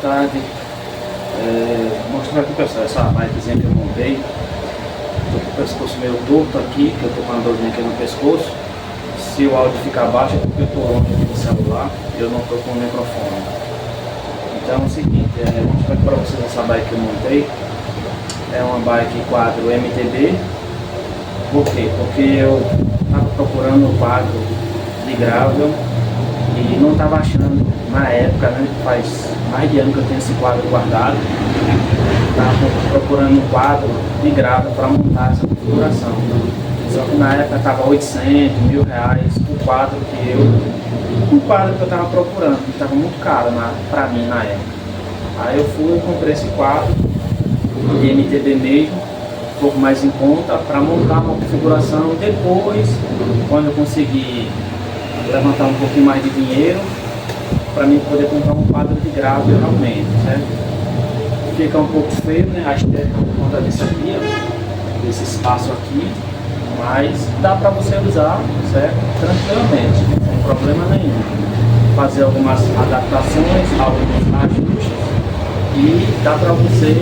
tarde. Mostrando aqui, pessoal, essa bikezinha que eu montei. Tô com o pescoço meio torto aqui, que eu tô com uma dorzinha aqui no pescoço. Se o áudio ficar baixo é porque eu tô longe aqui do celular e eu não tô com o microfone. Então é o seguinte, vou mostrar aqui para vocês essa bike que eu montei. É uma bike quadro MTB. Por quê? Porque eu estava procurando um quadro de gravel e não estava achando na época, né? Faz mais de ano que eu tenho esse quadro guardado. Estava procurando um quadro de gravel para montar essa configuração. Só que na época estava 800, R$1.000 o quadro que eu estava procurando, que estava muito caro para mim na época. Aí eu fui e comprei esse quadro de MTB mesmo, um pouco mais em conta, para montar uma configuração. Depois, quando eu conseguir levantar um pouquinho mais de dinheiro, para mim poder comprar um quadro de gravel realmente, certo? Fica um pouco feio, né, a estética por conta disso aqui, ó, desse espaço aqui, mas dá para você usar, certo? Tranquilamente, sem problema nenhum. Fazer algumas adaptações, alguns ajustes e dá para você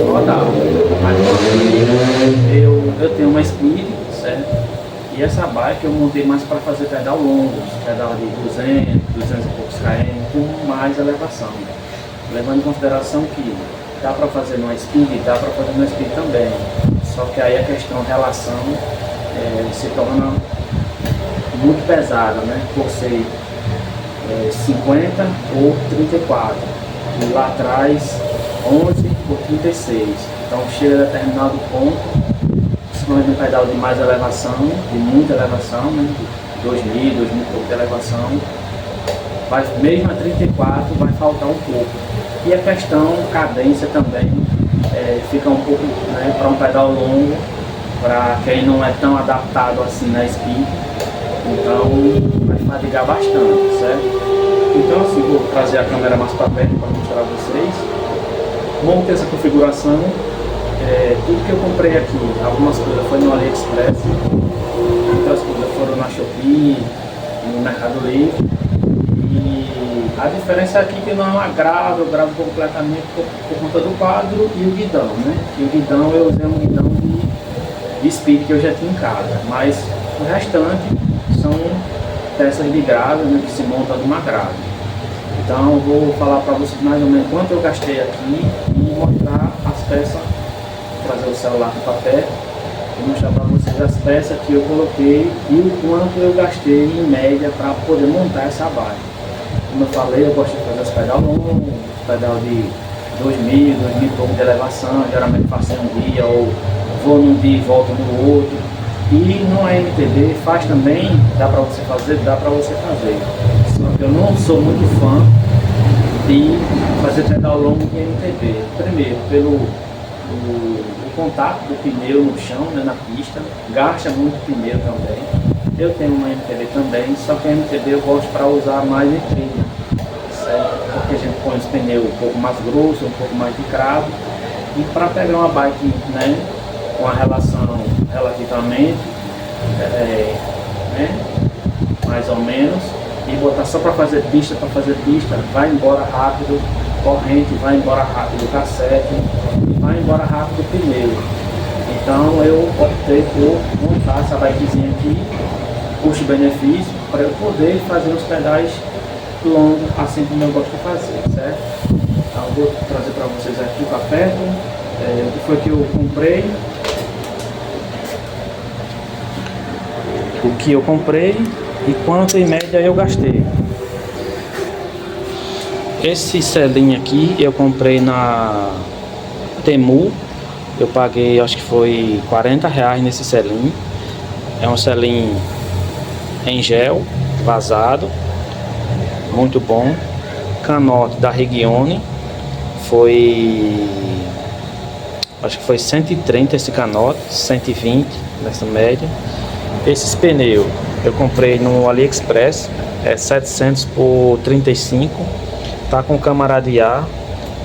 rodar. Eu tenho uma Speed, certo? E essa bike eu montei mais para fazer pedal longos, pedal de 200 e poucos km, com mais elevação. Levando em consideração que dá para fazer numa Speed, dá para fazer numa Speed também. Só que aí a questão de relação se torna muito pesada, né? Por ser 50 ou 34 e lá atrás 11 ou 36. Então chega a determinado ponto, principalmente no pedal de mais elevação, de muita elevação, né? 2.000 e pouco de elevação, mesmo a 34 vai faltar um pouco. E a questão cadência também fica um pouco, né, para um pedal longo, para quem não é tão adaptado assim na Speed, então vai fadigar bastante, certo? Então assim, vou trazer a câmera mais para perto para mostrar a vocês. Montei essa configuração, tudo que eu comprei aqui, algumas coisas foi no AliExpress, outras coisas foram na Shopee, no Mercado Livre. E a diferença aqui é que não é uma grave, eu gravo completamente por conta do quadro e o guidão, né? E o guidão eu usei um guidão de Speed que eu já tinha em casa, mas o restante são peças de grave, né, que se montam numa grave. Então eu vou falar para vocês mais ou menos quanto eu gastei aqui e mostrar as peças, trazer o celular para perto e mostrar para vocês as peças que eu coloquei e o quanto eu gastei em média para poder montar essa bike. Como eu falei, eu gosto de fazer os pedal longos, pedal de 2.000 e pouco de elevação, geralmente faço em um dia ou vou num dia e volto no outro. E no MTB faz também, dá para você fazer, dá para você fazer. Só que eu não sou muito fã de fazer pedal longo em MTB. Primeiro, pelo o contato do pneu no chão, né, na pista, gasta muito pneu também. Eu tenho uma MTB também, só que a MTB eu gosto para usar mais em trilha, certo? Porque a gente põe os pneus um pouco mais grossos, um pouco mais de cravo, e para pegar uma bike, né, com a relação relativamente, né, mais ou menos, e botar só para fazer pista, vai embora rápido, corrente, vai embora rápido, cassete, vai embora rápido o pneu. Então eu optei por montar essa bikezinha aqui, custo-benefício, para eu poder fazer os pedais longos, assim como eu gosto de fazer, certo? Então eu vou trazer para vocês aqui para perto, o que foi que eu comprei. O que eu comprei e quanto em média eu gastei. Esse selinho aqui eu comprei na Temu. Eu paguei, acho que foi R$40 nesse selinho. É um selinho em gel, vazado, muito bom. Canote da Regione, acho que foi 130 esse canote, 120 nessa média. Esses pneus eu comprei no AliExpress, 700 por 35, tá com câmara de ar.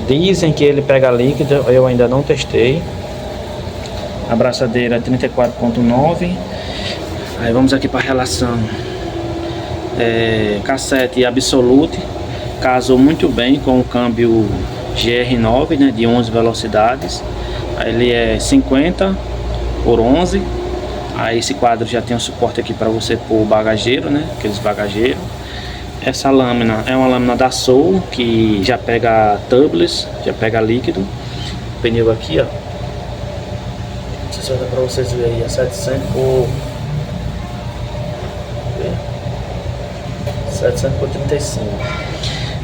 Dizem que ele pega líquido, eu ainda não testei. A braçadeira 34.9. Aí vamos aqui para a relação cassete Absolute. casou muito bem com o câmbio GR9, né, de 11 velocidades. Ele é 50 por 11. Aí esse quadro já tem um suporte aqui para você pôr o bagageiro, né, aqueles bagageiros. Essa lâmina é uma lâmina da Soul, que já pega tubeless, já pega líquido. O pneu aqui, ó, não sei se dá para vocês verem aí, é 700 por 35.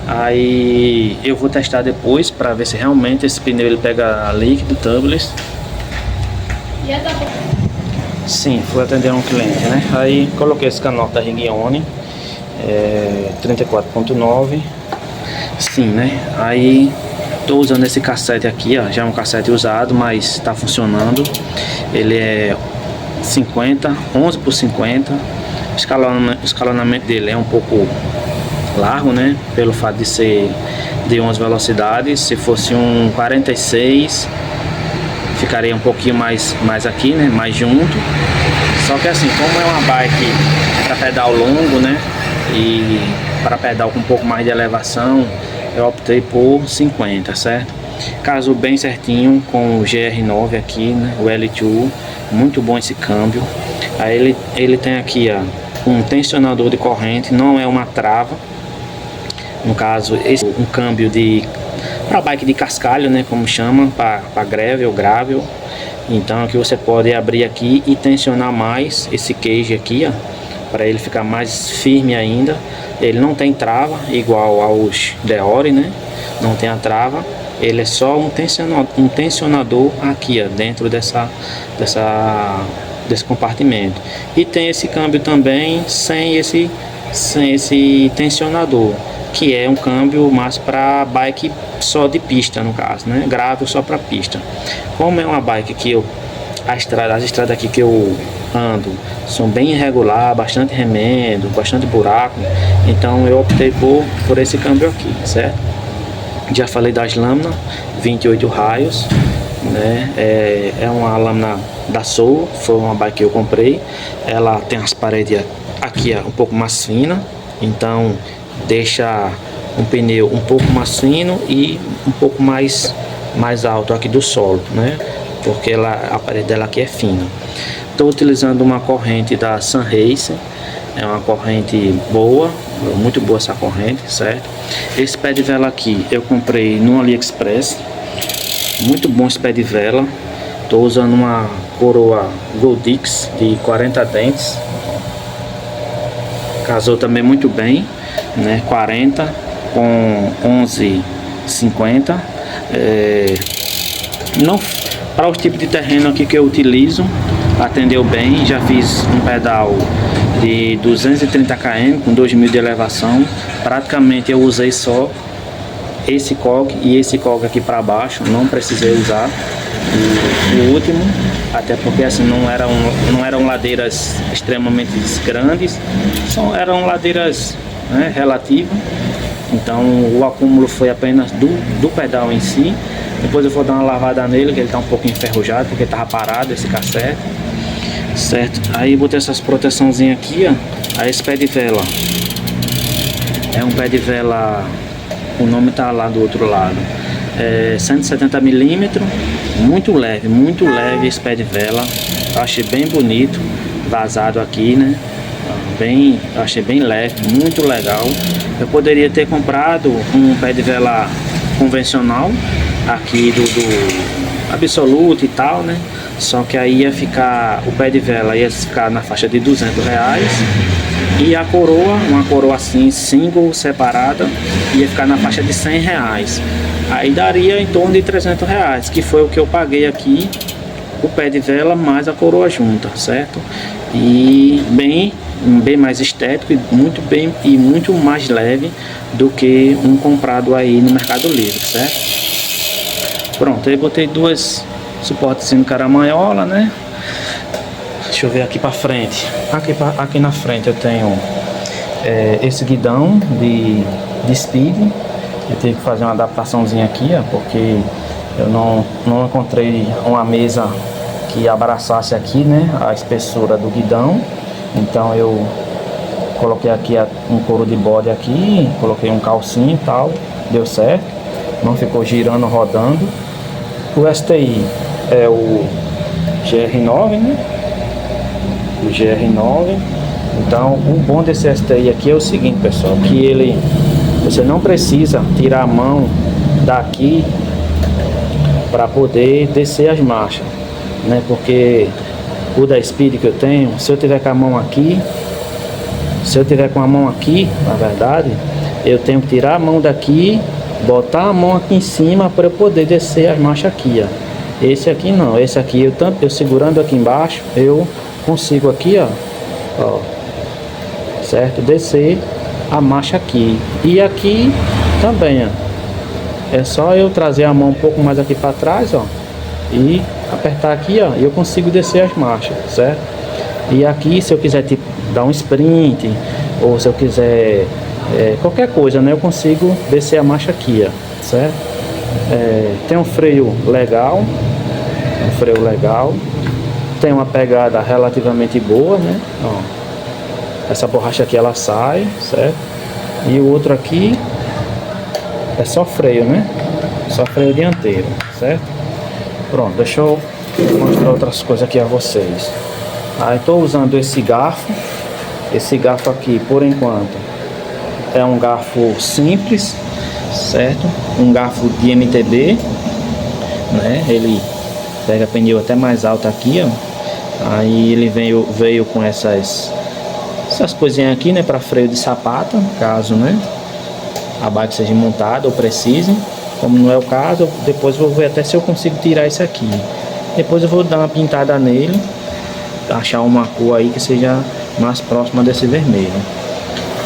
Aí eu vou testar depois para ver se realmente esse pneu ele pega líquido, tubeless. Sim, fui atender um cliente, né? Aí coloquei esse canal da Ringione, 34.9. Sim, né? Aí tô usando esse cassete aqui, ó, já é um cassete usado, mas está funcionando. Ele é 50, 11 por 50. O escalonamento dele é um pouco largo, né? Pelo fato de ser de 11 velocidades. Se fosse um 46, ficaria um pouquinho mais aqui, né? Mais junto. Só que assim, como é uma bike para pedal longo, né? E para pedal com um pouco mais de elevação, eu optei por 50, certo? Casou bem certinho com o GR9 aqui, né? O L2, muito bom esse câmbio. Aí ele tem aqui, ó, um tensionador de corrente, não é uma trava. No caso, esse é um câmbio para bike de cascalho, né, como chama, para gravel. Então aqui você pode abrir aqui e tensionar mais esse cage aqui, ó, para ele ficar mais firme ainda. Ele não tem trava, igual aos Deore, né? Não tem a trava. Ele é só um tensionador aqui, ó, dentro desse compartimento. E tem esse câmbio também sem esse tensionador, que é um câmbio mais para bike só de pista, no caso, né? Gravel só para pista. Como é uma bike que as estradas aqui que eu ando são bem irregular, bastante remendo, bastante buraco, então eu optei por esse câmbio aqui, certo? Já falei das lâminas, 28 raios, né? É uma lâmina da Soul, foi uma bike que eu comprei. Ela tem as paredes aqui, ó, um pouco mais fina, então deixa um pneu um pouco mais fino e um pouco mais alto aqui do solo, né? Porque a parede dela aqui é fina. Estou utilizando uma corrente da Sunrace, é uma corrente boa, muito boa essa corrente, certo? Esse pé de vela aqui eu comprei no AliExpress, muito bom esse pé de vela. Estou usando uma coroa Goldix de 40 dentes, casou também muito bem, né? 40 com 11,50. Não, para o tipo de terreno aqui que eu utilizo, atendeu bem. Já fiz um pedal de 230 km com 2.000 de elevação. Praticamente eu usei só esse coque e esse coque aqui para baixo, não precisei usar o último, até porque assim não eram ladeiras extremamente grandes, eram ladeiras, né, relativas. Então o acúmulo foi apenas do pedal em si. Depois eu vou dar uma lavada nele, que ele está um pouco enferrujado, porque estava parado esse cassete, certo? Aí botei essas proteçãozinhas aqui, ó. Aí esse pé de vela é um pé de vela, o nome tá lá do outro lado, 170 milímetros, muito leve esse pé de vela. Eu achei bem bonito, vazado aqui, né? Eu achei bem leve, muito legal. Eu poderia ter comprado um pé de vela convencional aqui do Absolute e tal, né? Só que aí ia ficar, o pé de vela ia ficar na faixa de R$200 e a coroa, uma coroa assim, single, separada, ia ficar na faixa de R$100. Aí daria em torno de R$300, que foi o que eu paguei aqui, o pé de vela mais a coroa junta, certo? E bem mais estético e muito mais leve do que um comprado aí no Mercado Livre, certo? Pronto, aí botei duas suportes no caramanhola, né? Deixa eu ver aqui pra frente. Aqui na frente eu tenho esse guidão de speed. Eu tive que fazer uma adaptaçãozinha aqui, ó, porque eu não encontrei uma mesa que abraçasse aqui, né, a espessura do guidão. Então eu Coloquei aqui um couro de bode aqui, coloquei um calcinho e tal, deu certo, não ficou girando, rodando. O STI é o GR9, né? O GR9. Então, o bom desse STI aqui é o seguinte, pessoal, que você não precisa tirar a mão daqui para poder descer as marchas, né? Porque o da Speed que eu tenho, se eu tiver com a mão aqui, na verdade, eu tenho que tirar a mão daqui, botar a mão aqui em cima para eu poder descer as marchas aqui, ó. Esse aqui não, esse aqui eu segurando aqui embaixo, eu consigo aqui, ó, certo? Descer a marcha aqui. E aqui também, ó. É só eu trazer a mão um pouco mais aqui para trás, ó, e apertar aqui, ó, e eu consigo descer as marchas, certo? E aqui, se eu quiser tipo dar um sprint, ou se eu quiser qualquer coisa, né, eu consigo descer a marcha aqui, ó, certo? Tem um freio legal, tem uma pegada relativamente boa, né? Ó, essa borracha aqui ela sai, certo? E o outro aqui é só freio, né? Só freio dianteiro, certo? Pronto, deixa eu mostrar outras coisas aqui a vocês. Aí estou usando esse garfo aqui por enquanto é um garfo simples, certo? Um garfo de MTB, né? Ele pega pneu até mais alto aqui, ó. Aí ele veio com essas coisinhas aqui, né? Para freio de sapata, caso, né, a bike seja montada ou precise. Como não é o caso, depois eu vou ver até se eu consigo tirar isso aqui. Depois eu vou dar uma pintada nele, achar uma cor aí que seja mais próxima desse vermelho.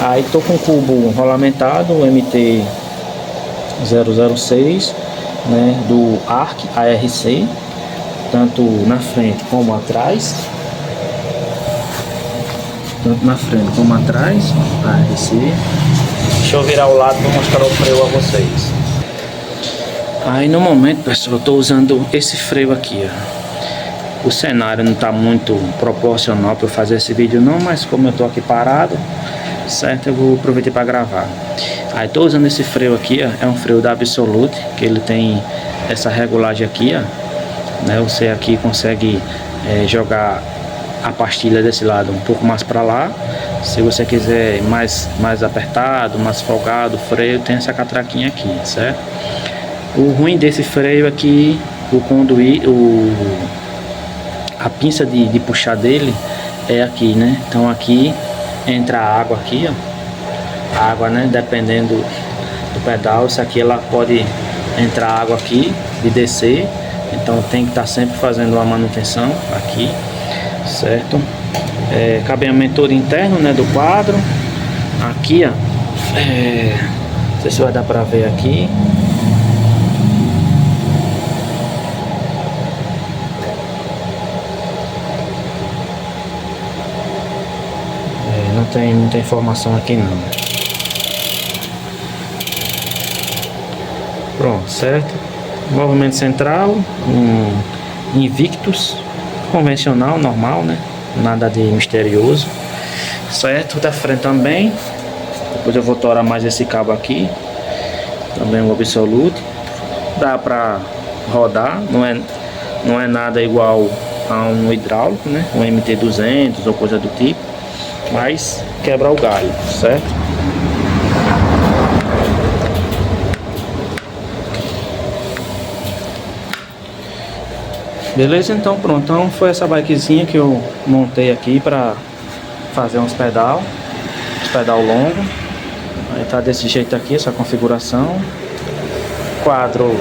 Aí tô com o cubo rolamentado, o MT-006, né, do ARC, tanto na frente como atrás. ARC. Deixa eu virar o lado para mostrar o freio a vocês. Aí no momento, pessoal, eu tô usando esse freio aqui, ó. O cenário não está muito proporcional para eu fazer esse vídeo não, mas como eu tô aqui parado, certo, eu vou aproveitar para gravar. Aí tô usando esse freio aqui, ó, é um freio da Absolute, que ele tem essa regulagem aqui, ó, né? Você aqui consegue jogar a pastilha desse lado um pouco mais para lá. Se você quiser mais apertado, mais folgado, o freio tem essa catraquinha aqui, certo? O ruim desse freio é que a pinça de puxar dele é aqui, né? Então aqui entra a água aqui, ó. A água, né? Dependendo do pedal, isso aqui ela pode entrar água aqui e descer. Então tem que estar sempre fazendo uma manutenção aqui, certo? Cabeamento todo interno, né? Do quadro. Aqui, ó. Não sei se vai dar pra ver aqui. Não tem muita informação aqui não. Pronto, certo? Movimento central, Invictus, convencional, normal, né? Nada de misterioso, certo? Da frente também. Depois eu vou torar mais esse cabo aqui. Também um Absolute. Dá pra rodar, não é nada igual a um hidráulico, né? Um MT-200 ou coisa do tipo. Mas quebra o galho, certo? Beleza, então pronto. Então foi essa bikezinha que eu montei aqui para fazer uns pedal longo. Aí tá desse jeito aqui, essa configuração. O quadro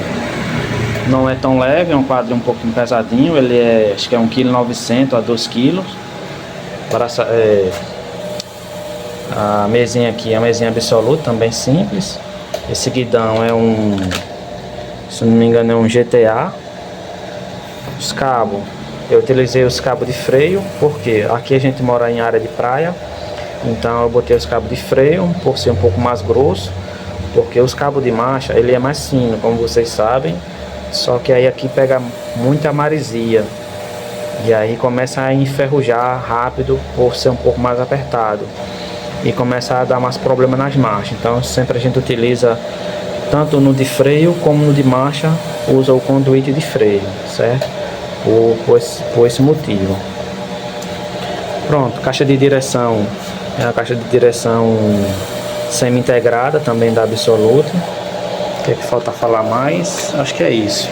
não é tão leve, é um quadro um pouquinho pesadinho. Ele é, acho que é 1,9 kg a 2 kg. A mesinha aqui é uma mesinha Absolute, também simples. Esse guidão é se não me engano é um GTA. Os cabos, eu utilizei os cabos de freio, porque aqui a gente mora em área de praia. Então eu botei os cabos de freio, por ser um pouco mais grosso. Porque os cabos de marcha, ele é mais fino, como vocês sabem. Só que aí aqui pega muita maresia. E aí começa a enferrujar rápido, por ser um pouco mais apertado. e começa a dar mais problema nas marchas. Então sempre a gente utiliza, tanto no de freio como no de marcha, usa o conduíte de freio, certo? Por esse motivo. Pronto, caixa de direção é a caixa de direção semi-integrada, também da Absolute. O que é que falta falar mais? Acho que é isso,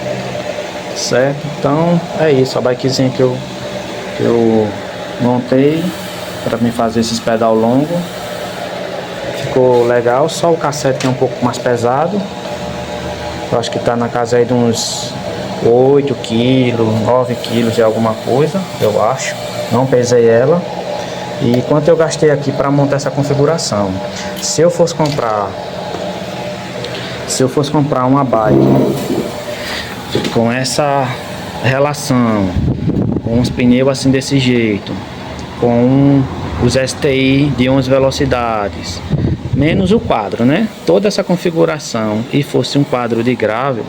certo? Então é isso, a bikezinha que eu montei para mim fazer esses pedal longo. Ficou legal, só o cassete que é um pouco mais pesado. Eu acho que tá na casa aí de uns 8 quilos, 9 quilos de alguma coisa, eu acho. Não pesei ela. E quanto eu gastei aqui para montar essa configuração? Se eu fosse comprar uma bike com essa relação, com os pneus assim desse jeito, com os STI de 11 velocidades, menos o quadro, né? Toda essa configuração, e fosse um quadro de gravel,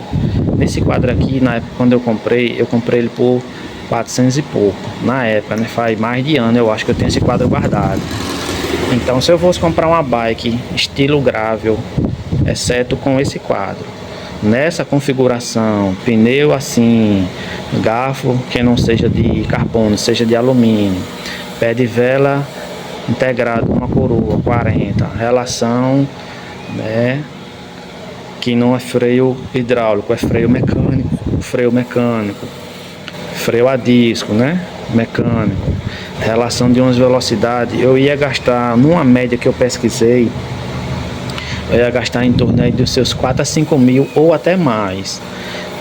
nesse quadro aqui, na época quando eu comprei ele por 400 e pouco, na época, né? Faz mais de ano, eu acho que eu tenho esse quadro guardado. Então, se eu fosse comprar uma bike estilo gravel, exceto com esse quadro, nessa configuração, pneu assim, garfo que não seja de carbono, seja de alumínio, pé de vela integrado, uma coroa 40, relação, né, que não é freio hidráulico, é freio mecânico, freio a disco, né, mecânico, relação de 11 velocidades, eu ia gastar, numa média que eu pesquisei, eu ia gastar em torno aí dos seus 4 a 5 mil ou até mais,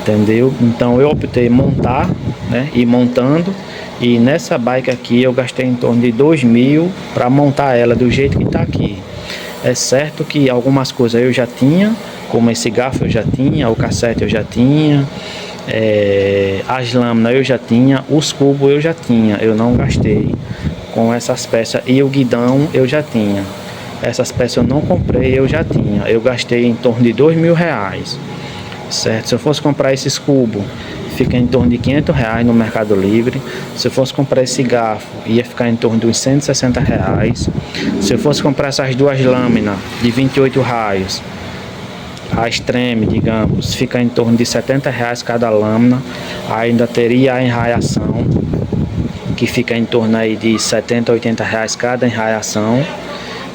entendeu? Então eu optei montar, né, e montando, e nessa bike aqui eu gastei em torno de 2 mil para montar ela do jeito que está aqui. É certo que algumas coisas eu já tinha, como esse garfo eu já tinha, o cassete eu já tinha, as lâminas eu já tinha, os cubos eu já tinha, eu não gastei com essas peças, e o guidão eu já tinha. Essas peças eu não comprei, eu já tinha. Eu gastei em torno de 2 mil reais, certo? Se eu fosse comprar esses cubos, fica em torno de 500 reais no Mercado Livre. Se eu fosse comprar esse garfo, ia ficar em torno de uns 160 reais. Se eu fosse comprar essas duas lâminas de 28 raios, a extreme, digamos, fica em torno de 70 reais cada lâmina. Ainda teria a enraiação, que fica em torno aí de 70 a 80 reais cada enraiação,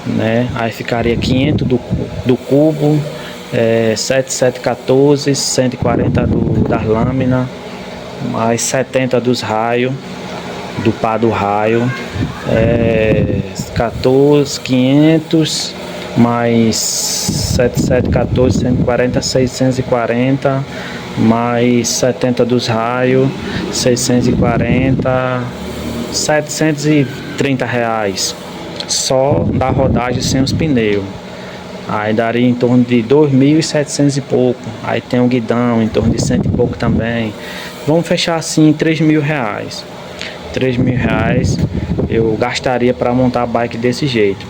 né? Aí ficaria 500 do cubo, 7714, 140 das lâminas, mais 70 dos raios, do pá do raio, 14, 500, mais 7714, 140, 640, mais 70 dos raios, 640, 730 reais. Só da rodagem sem os pneus. Aí daria em torno de 2.700 e pouco. Aí tem o guidão em torno de 100 e pouco também. Vamos fechar assim 3 mil reais. 3 mil reais eu gastaria para montar a bike desse jeito,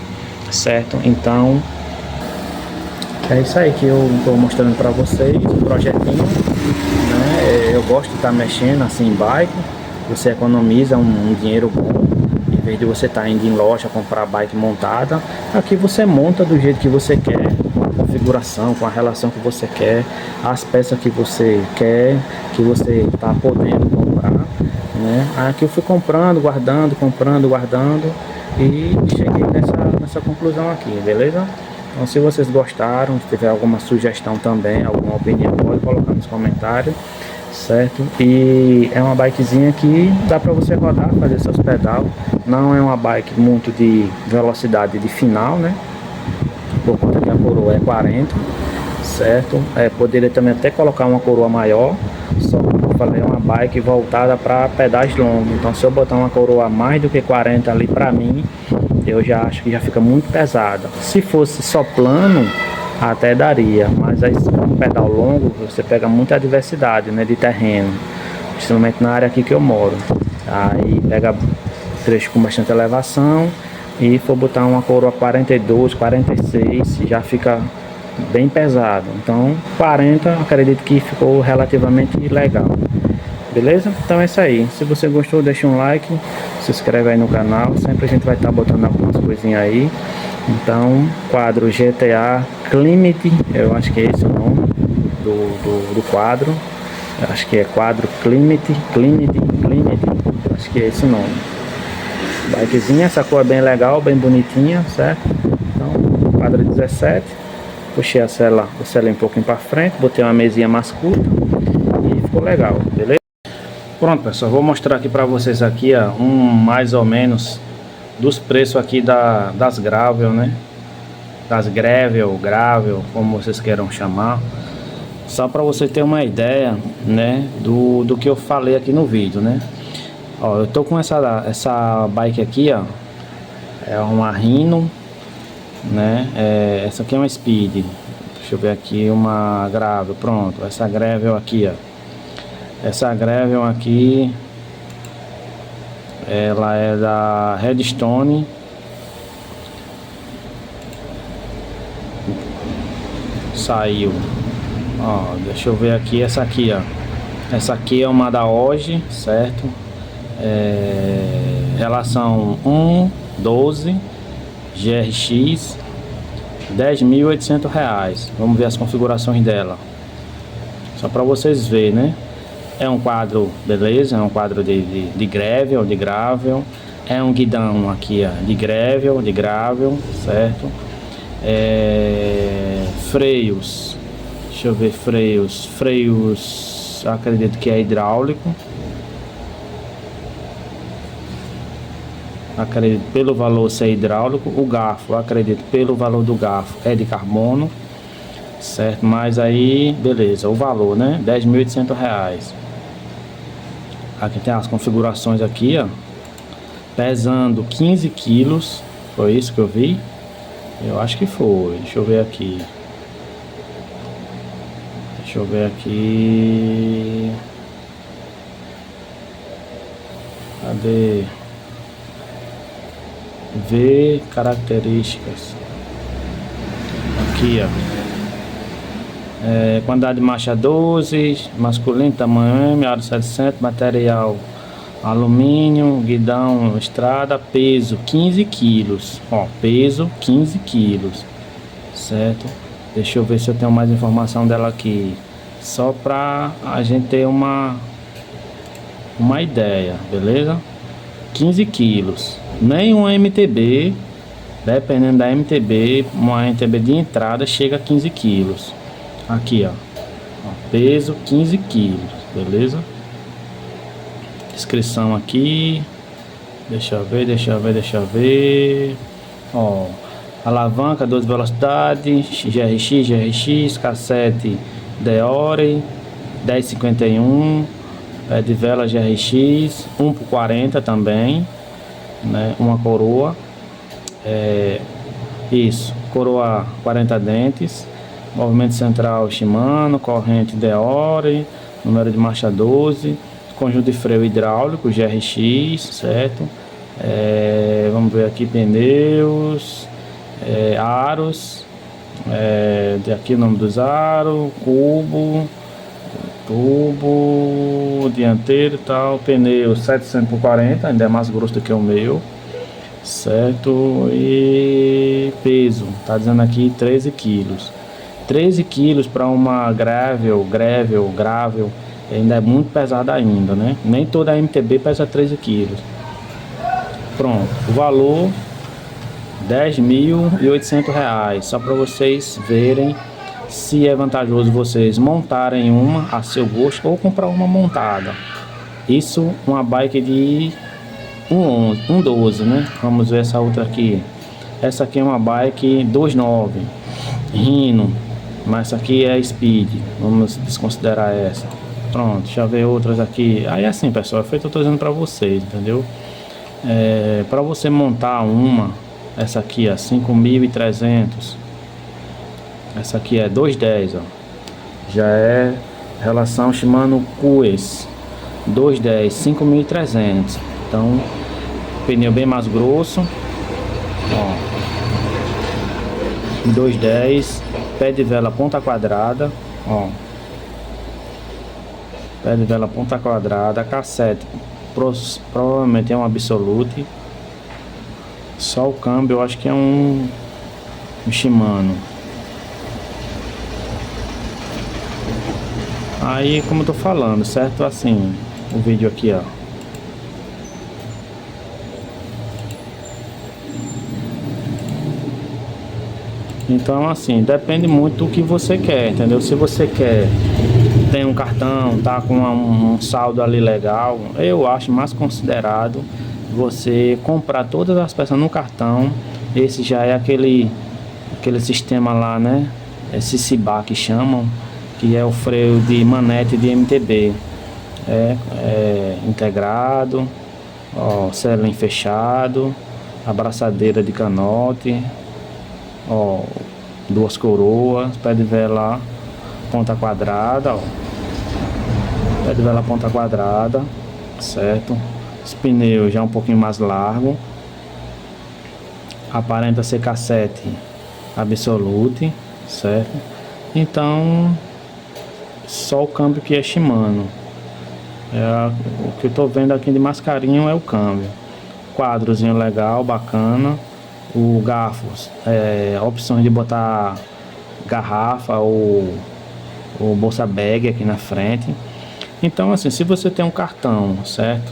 certo? Então é isso aí que eu estou mostrando para vocês, o projetinho, né? Eu gosto de estar mexendo assim em bike. Você economiza um dinheiro bom. Em vez de você estar indo em loja comprar bike montada, aqui você monta do jeito que você quer, com a configuração, com a relação que você quer, as peças que você quer, que você está podendo comprar, né? Aqui eu fui comprando, guardando, e cheguei nessa conclusão aqui, beleza? Então, se vocês gostaram, se tiver alguma sugestão também, alguma opinião, pode colocar nos comentários, certo? E é uma bikezinha que dá para você rodar, fazer seus pedal. Não é uma bike muito de velocidade de final, né? Por conta que a coroa é 40, certo? Poderia também até colocar uma coroa maior, só que como eu falei, é uma bike voltada para pedais longos. Então, se eu botar uma coroa mais do que 40 ali, para mim, eu já acho que já fica muito pesada. Se fosse só plano, até daria, mas aí um pedal longo você pega muita adversidade, né, de terreno, principalmente na área aqui que eu moro. Aí pega trecho com bastante elevação, e for botar uma coroa 42, 46, já fica bem pesado. Então 40 acredito que ficou relativamente legal. Beleza? Então é isso aí. Se você gostou, deixa um like, se inscreve aí no canal. Sempre a gente vai estar botando algumas coisinhas aí. Então, quadro GTA Climate, eu acho que é esse o nome do quadro. Eu acho que é quadro Climate, acho que é esse o nome. Bikezinha, essa cor é bem legal, bem bonitinha, certo? Então, quadro 17. Puxei a cela um pouquinho para frente, botei uma mesinha mais curta e ficou legal, beleza? Pronto, pessoal, vou mostrar aqui para vocês aqui, ó, mais ou menos dos preços aqui das gravel, né? Das gravel, como vocês queiram chamar. Só para você ter uma ideia, né, do que eu falei aqui no vídeo, né? Ó, eu tô com essa bike aqui, ó, é uma Rhino, né? Essa aqui é uma Speed. Deixa eu ver aqui, uma gravel, pronto. Essa gravel aqui, ó. Essa gravel aqui, ela é da Redstone. Saiu. Ó, deixa eu ver aqui, essa aqui, ó. Essa aqui é uma da hoje, certo? Relação 1:12 GRX, R$10.800. Vamos ver as configurações dela. Só para vocês verem, né? É um quadro, beleza? É um quadro de gravel. É um guidão aqui, ó, de gravel, certo? Freios. Deixa eu ver, freios, acredito que é hidráulico. Acredito pelo valor ser hidráulico. O garfo, acredito pelo valor do garfo é de carbono, certo? Mas aí, beleza, o valor, né? R$10.800. Aqui tem as configurações aqui, ó. Pesando 15 quilos, foi isso que eu vi? Eu acho que foi, deixa eu ver aqui. Cadê? Ver características. Aqui, ó. Quantidade de marcha 12, masculino, tamanho M, aro 700, material alumínio, guidão, estrada, peso 15 quilos. Ó, peso 15 quilos, certo? Deixa eu ver se eu tenho mais informação dela aqui. Só pra a gente ter uma ideia, beleza? 15 quilos. Nem um MTB, dependendo da MTB, uma MTB de entrada chega a 15 quilos. Aqui, ó. Peso 15 quilos, beleza? Descrição aqui. Deixa eu ver. Ó. Alavanca 12 velocidades, GRX, cassete Deore 1051, pé de vela GRX 1x40 também, né? Uma coroa, isso, coroa 40 dentes, movimento central Shimano, corrente Deore, número de marcha 12, conjunto de freio hidráulico GRX, certo? Vamos ver aqui, pneus, aros, aqui o nome dos aros, cubo, tubo, dianteiro e tal, pneu 700/40, ainda é mais grosso do que o meu, certo? E peso, tá dizendo aqui 13 quilos. 13 quilos para uma gravel, ainda é muito pesada ainda, né? Nem toda a MTB pesa 13 quilos. Pronto, o valor R$10.800, só para vocês verem se é vantajoso vocês montarem uma a seu gosto ou comprar uma montada. Isso, uma bike de 1.12, né? Vamos ver essa outra aqui. Essa aqui é uma bike 2.9 Rhino, mas essa aqui é Speed. Vamos desconsiderar essa. Pronto, deixa eu ver outras aqui. Aí assim, pessoal, é feito eu tô dizendo para vocês, entendeu? Para você montar uma, essa aqui é 5.300. Essa aqui é 210, ó. Já é relação Shimano QS 210, 5.300. Então, pneu bem mais grosso, ó. 210, pé de vela ponta quadrada, ó. Pé de vela ponta quadrada, cassete provavelmente é um Absolute. Só o câmbio eu acho que é um o Shimano. Aí, como eu tô falando, certo? Assim, o vídeo aqui, ó. Então, assim, depende muito do que você quer, entendeu? Se você quer, tem um cartão, tá com um saldo ali legal, eu acho mais considerado você comprar todas as peças no cartão. Esse já é aquele sistema lá, né? Esse CIBA que chamam, que é o freio de manete de MTB. É integrado, ó, selim fechado, abraçadeira de canote, ó, duas coroas, pé de vela ponta quadrada, ó, pé de vela ponta quadrada, certo? Os pneus já um pouquinho mais largo, aparenta ser cassete Absolute, certo? Então, só o câmbio que é Shimano. O que eu tô vendo aqui de mais carinho é o câmbio. Quadrozinho legal, bacana. O garfo, opções de botar garrafa ou bolsa bag aqui na frente. Então, assim, se você tem um cartão, certo?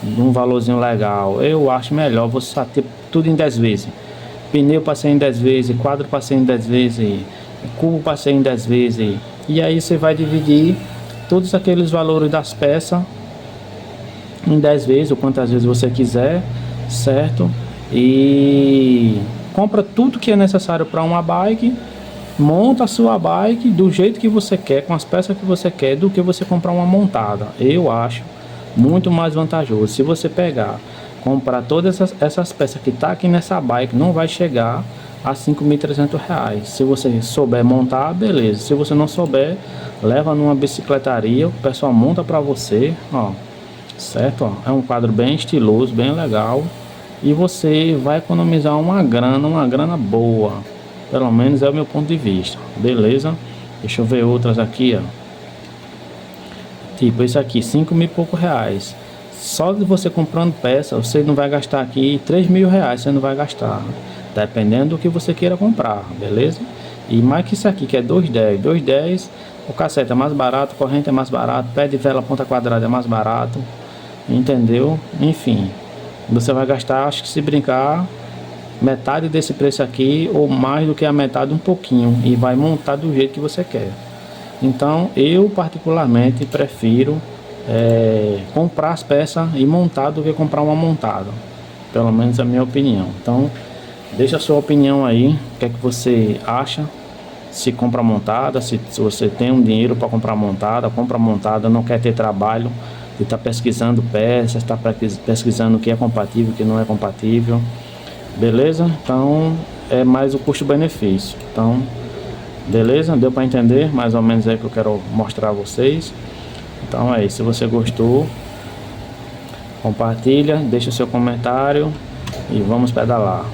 Um valorzinho legal, eu acho melhor você ter tudo em 10 vezes. Pneu passei em 10 vezes, quadro passei em 10 vezes, cubo passei em 10 vezes. E aí você vai dividir todos aqueles valores das peças em 10 vezes, ou quantas vezes você quiser, certo? E compra tudo que é necessário para uma bike, monta a sua bike do jeito que você quer, com as peças que você quer, do que você comprar uma montada. Eu acho muito mais vantajoso. Se você pegar, comprar todas essas peças que tá aqui nessa bike, não vai chegar a R$5.300. Se você souber montar, beleza. Se você não souber, leva numa bicicletaria, o pessoal monta para você, ó, certo? Ó, é um quadro bem estiloso, bem legal, e você vai economizar uma grana boa. Pelo menos é o meu ponto de vista, beleza? Deixa eu ver outras aqui, ó. Tipo esse aqui, 5 mil e pouco reais. Só de você comprando peça, você não vai gastar aqui 3 mil reais, você não vai gastar. Dependendo do que você queira comprar, beleza? E mais que isso aqui, que é 210, o cassete é mais barato, corrente é mais barato, pé de vela ponta quadrada é mais barato, entendeu? Enfim, você vai gastar, acho que se brincar, metade desse preço aqui, ou mais do que a metade, um pouquinho, e vai montar do jeito que você quer. Então eu particularmente prefiro comprar as peças e montar do que comprar uma montada, pelo menos é a minha opinião. Então deixa a sua opinião aí, o que é que você acha, se compra montada, se você tem um dinheiro para comprar montada, compra montada, não quer ter trabalho de estar pesquisando peças, está pesquisando o que é compatível, o que não é compatível, beleza? Então é mais o custo-benefício. Então, beleza? Deu para entender mais ou menos aí que eu quero mostrar a vocês. Então é isso, se você gostou, compartilha, deixa o seu comentário e vamos pedalar.